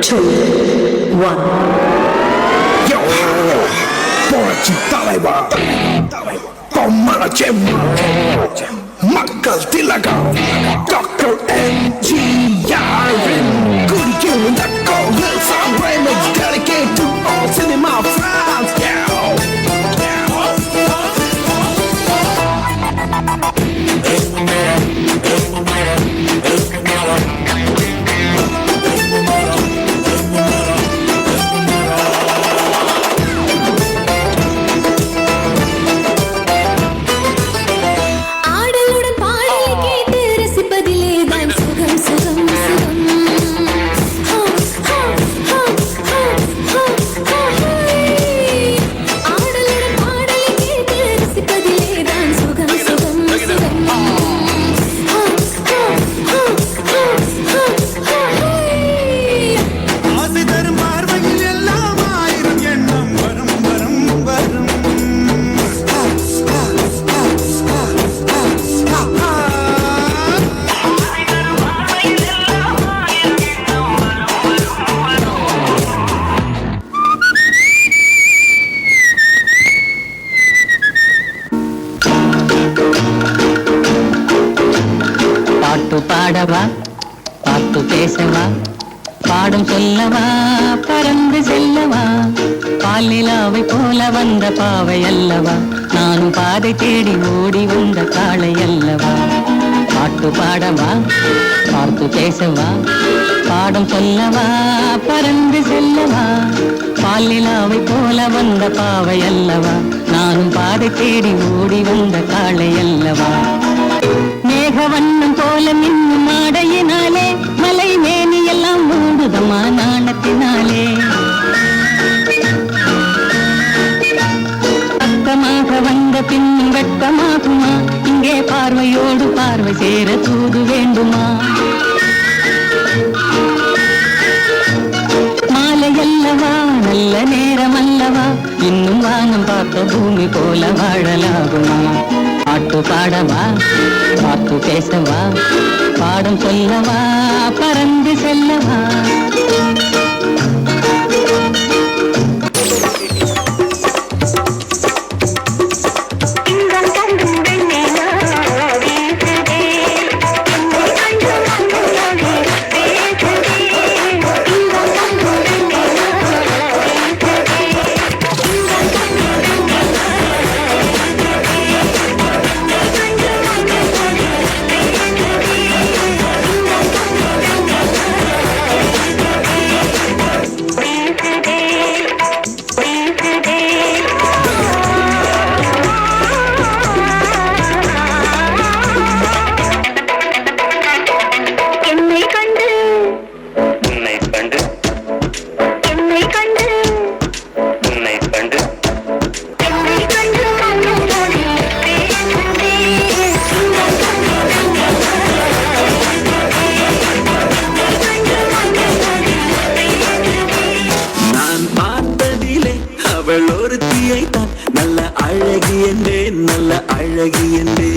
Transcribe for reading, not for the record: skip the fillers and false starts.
2, 1. Yo, போச்சு தலைவா பொம்மன செம்மா மக்கள் திலகம் டாக்டர் எம்ஜிஆரின் குடிக்கும் இந்த கோவில் song remix dedicated to all cinema fans. பாடவா பாட்டு பேசவா பாடும் சொல்லவா பறந்து செல்லவா பாலிலாவை போல வந்த பாவை அல்லவா நானும் பாதை தேடி ஓடி வந்த காளை அல்லவா பாட்டு பாடவா பாட்டு பேசவா பாடும் சொல்லவா பறந்து செல்லவா பாலிலாவை போல வந்த பாவை அல்லவா நானும் பாதை தேடி ஓடி வந்த காளை அல்லவா மேகவண்ணம் போல மின்னும் மாடையினாலே மலை மேனி எல்லாம் மூடுதமா நாணத்தினாலே பக்கமாக வந்த பின்னும் வெட்கமாகுமா இங்கே பார்வையோடு பார்வை சேர தூது வேண்டுமா மாலை அல்லவா நல்ல நேரம் அல்லவா இன்னும் வானம் பார்த்த பூமி போல வாழலாகுமா பாட்டு பாடவா பாட்டு பேசவா பாடம் சொல்லவா பறந்து செல்லவா நல்ல அழகி என்றேன்